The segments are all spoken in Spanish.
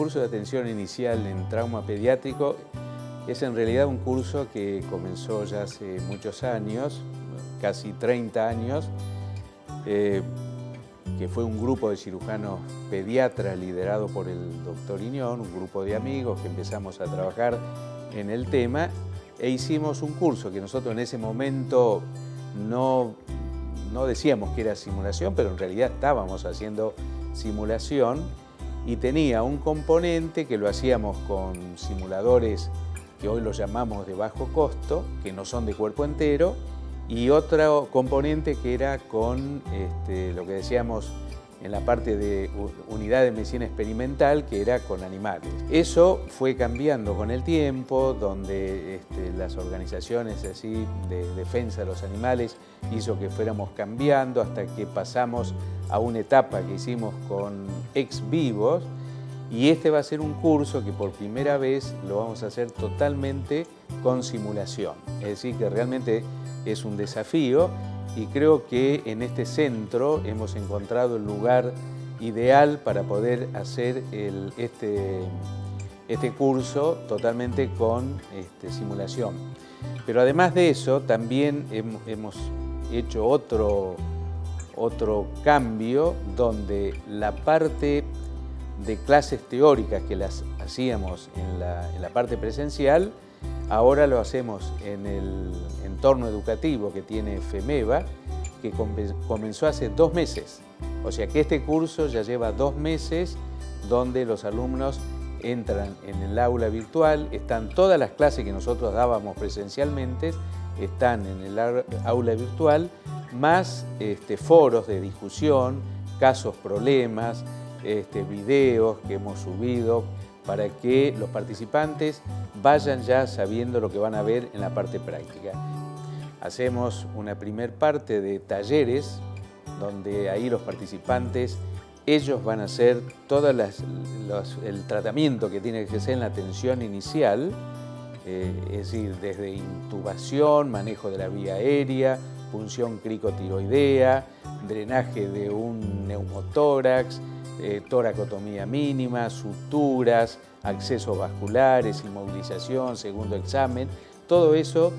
curso de atención inicial en trauma pediátrico es en realidad un curso que comenzó ya hace muchos años, casi 30 años, que fue un grupo de cirujanos pediatras liderado por el doctor Iñón, un grupo de amigos que empezamos a trabajar en el tema e hicimos un curso que nosotros en ese momento no decíamos que era simulación, pero en realidad estábamos haciendo simulación y tenía un componente que lo hacíamos con simuladores que hoy los llamamos de bajo costo, que no son de cuerpo entero, y otro componente que era con lo que decíamos en la parte de unidad de medicina experimental, que era con animales. Eso fue cambiando con el tiempo, donde las organizaciones así de defensa de los animales hizo que fuéramos cambiando hasta que pasamos a una etapa que hicimos con ex vivos, y este va a ser un curso que por primera vez lo vamos a hacer totalmente con simulación. Es decir, que realmente es un desafío y creo que en este centro hemos encontrado el lugar ideal para poder hacer este curso totalmente con simulación. Pero además de eso, también hemos hecho otro cambio donde la parte de clases teóricas que las hacíamos en la parte presencial, ahora lo hacemos en el entorno educativo que tiene FEMEVA, que comenzó hace 2 meses. O sea que este curso ya lleva 2 meses donde los alumnos entran en el aula virtual, están todas las clases que nosotros dábamos presencialmente, están en el aula virtual, más foros de discusión, casos, problemas, videos que hemos subido para que los participantes vayan ya sabiendo lo que van a ver en la parte práctica. Hacemos una primer parte de talleres, donde ahí los participantes, ellos van a hacer todo el tratamiento que tiene que hacer en la atención inicial, es decir, desde intubación, manejo de la vía aérea, punción cricotiroidea, drenaje de un neumotórax, toracotomía mínima, suturas, accesos vasculares, inmovilización, segundo examen. Todo eso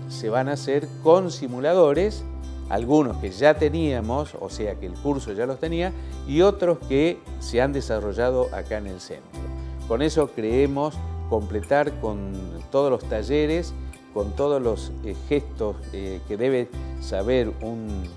se van a hacer con simuladores, algunos que ya teníamos, o sea que el curso ya los tenía, y otros que se han desarrollado acá en el centro. Con eso creemos completar con todos los talleres, con todos los gestos que debe saber un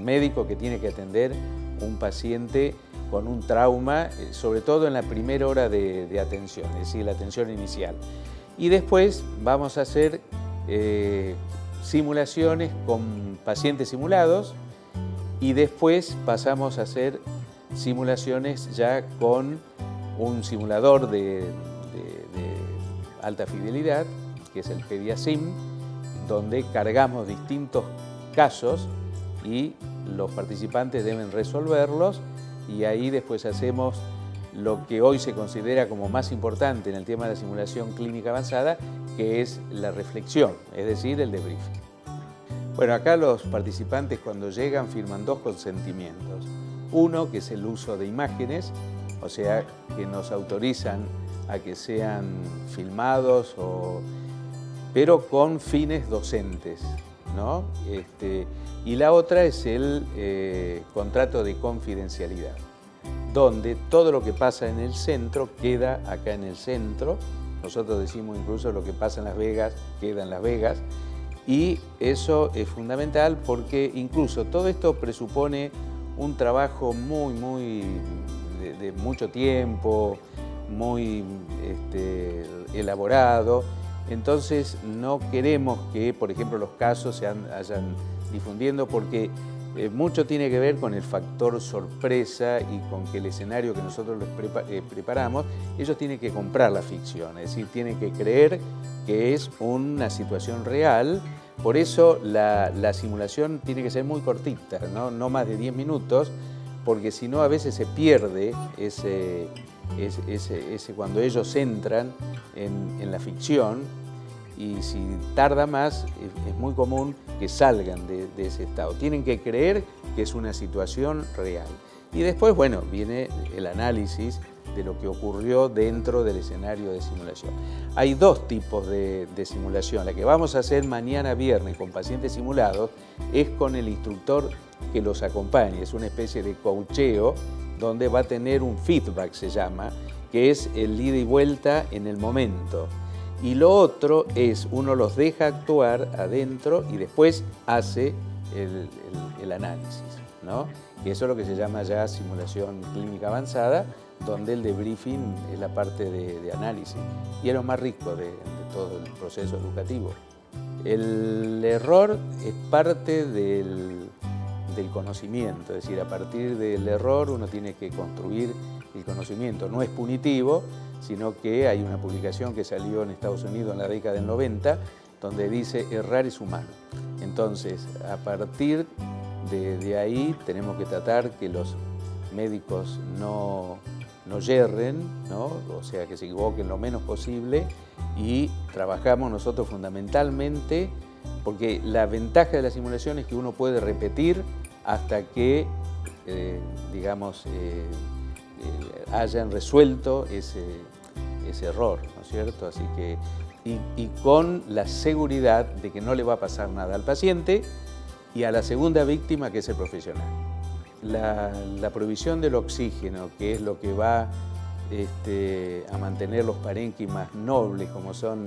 médico que tiene que atender un paciente con un trauma, sobre todo en la primera hora de atención, es decir, la atención inicial. Y después vamos a hacer simulaciones con pacientes simulados y después pasamos a hacer simulaciones ya con un simulador de alta fidelidad, que es el PediaSim, donde cargamos distintos casos y los participantes deben resolverlos, y ahí después hacemos lo que hoy se considera como más importante en el tema de la simulación clínica avanzada, que es la reflexión, es decir, el debriefing. Bueno, acá los participantes cuando llegan firman 2 consentimientos. Uno, que es el uso de imágenes, o sea, que nos autorizan a que sean filmados, pero con fines docentes, ¿no? Y la otra es el contrato de confidencialidad, donde todo lo que pasa en el centro queda acá en el centro. Nosotros decimos incluso lo que pasa en Las Vegas queda en Las Vegas, y eso es fundamental porque incluso todo esto presupone un trabajo de mucho tiempo, muy elaborado. Entonces no queremos que, por ejemplo, los casos se vayan difundiendo, porque mucho tiene que ver con el factor sorpresa y con que el escenario que nosotros les preparamos, ellos tienen que comprar la ficción, es decir, tienen que creer que es una situación real. Por eso la simulación tiene que ser muy cortita, no más de 10 minutos, porque si no a veces se pierde cuando ellos entran en la ficción, y si tarda más es muy común que salgan de ese estado. Tienen que creer que es una situación real. Y después, bueno, viene el análisis de lo que ocurrió dentro del escenario de simulación. Hay dos tipos de simulación. La que vamos a hacer mañana viernes con pacientes simulados es con el instructor que los acompañe. Es una especie de coacheo donde va a tener un feedback, se llama, que es el ida y vuelta en el momento. Y lo otro es, uno los deja actuar adentro y después hace el análisis, ¿no? Y eso es lo que se llama ya simulación clínica avanzada, donde el debriefing es la parte de análisis y es lo más rico de todo el proceso educativo. El error es parte del conocimiento, es decir, a partir del error uno tiene que construir el conocimiento. No es punitivo, sino que hay una publicación que salió en Estados Unidos en la década del 90, donde dice errar es humano. Entonces, a partir de ahí tenemos que tratar que los médicos no yerren, ¿no? O sea, que se equivoquen lo menos posible, y trabajamos nosotros fundamentalmente, porque la ventaja de la simulación es que uno puede repetir hasta que, hayan resuelto ese error, ¿no es cierto? Así que, y con la seguridad de que no le va a pasar nada al paciente y a la segunda víctima, que es el profesional. La provisión del oxígeno, que es lo que va a mantener los parénquimas nobles, como son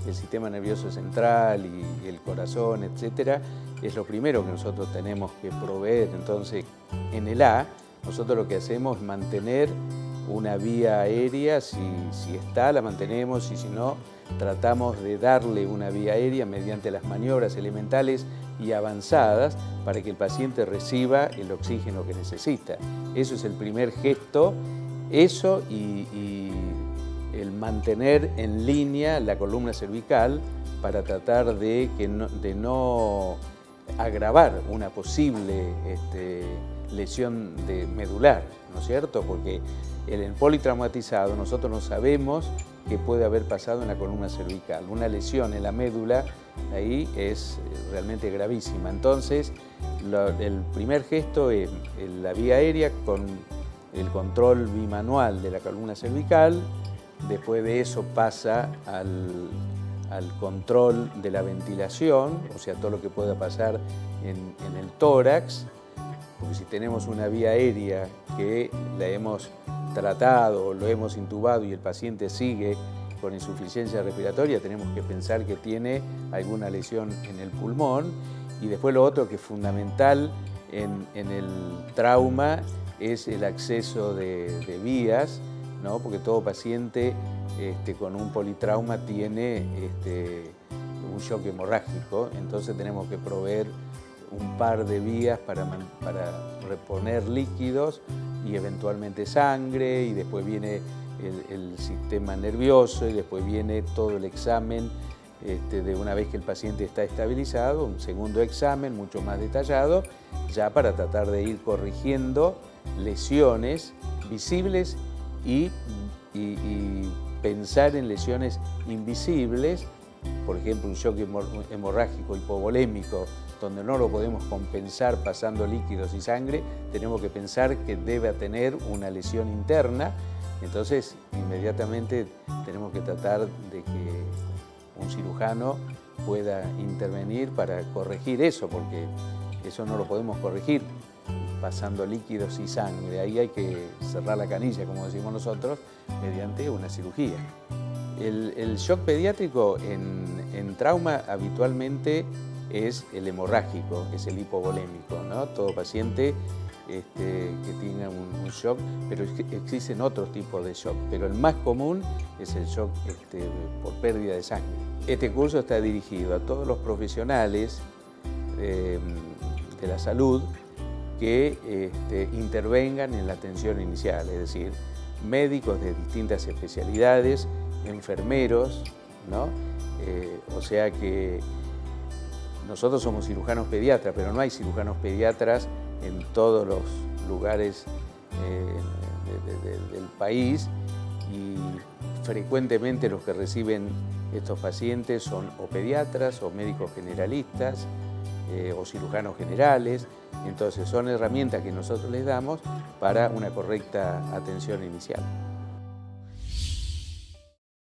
el sistema nervioso central y el corazón, etcétera, es lo primero que nosotros tenemos que proveer. Entonces, en el A, nosotros lo que hacemos es mantener una vía aérea, si está, la mantenemos, y si no, tratamos de darle una vía aérea mediante las maniobras elementales y avanzadas para que el paciente reciba el oxígeno que necesita. Eso es el primer gesto, eso y el mantener en línea la columna cervical para tratar de no agravar una posible lesión medular, ¿no es cierto? Porque en el politraumatizado nosotros no sabemos qué puede haber pasado en la columna cervical. Una lesión en la médula ahí es realmente gravísima. Entonces, el primer gesto es la vía aérea con el control bimanual de la columna cervical. Después de eso pasa al control de la ventilación, o sea, todo lo que pueda pasar en el tórax, porque si tenemos una vía aérea que la hemos tratado, lo hemos intubado y el paciente sigue con insuficiencia respiratoria, tenemos que pensar que tiene alguna lesión en el pulmón. Y después lo otro que es fundamental en el trauma es el acceso de vías, ¿no? Porque todo paciente con un politrauma tiene un shock hemorrágico, entonces tenemos que proveer un par de vías para reponer líquidos y eventualmente sangre, y después viene el sistema nervioso, y después viene todo el examen de una vez que el paciente está estabilizado, un segundo examen mucho más detallado, ya para tratar de ir corrigiendo lesiones visibles y pensar en lesiones invisibles, por ejemplo un shock hemorrágico hipovolémico, donde no lo podemos compensar pasando líquidos y sangre, tenemos que pensar que debe tener una lesión interna. Entonces, inmediatamente tenemos que tratar de que un cirujano pueda intervenir para corregir eso, porque eso no lo podemos corregir pasando líquidos y sangre. Ahí hay que cerrar la canilla, como decimos nosotros, mediante una cirugía. El shock pediátrico en trauma habitualmente es el hemorrágico, es el hipovolémico, ¿no? Todo paciente que tenga un shock, pero existen otros tipos de shock, pero el más común es el shock por pérdida de sangre. Este curso está dirigido a todos los profesionales de la salud que intervengan en la atención inicial, es decir, médicos de distintas especialidades, enfermeros, ¿no? O sea que nosotros somos cirujanos pediatras, pero no hay cirujanos pediatras en todos los lugares del país, y frecuentemente los que reciben estos pacientes son o pediatras o médicos generalistas o cirujanos generales. Entonces son herramientas que nosotros les damos para una correcta atención inicial.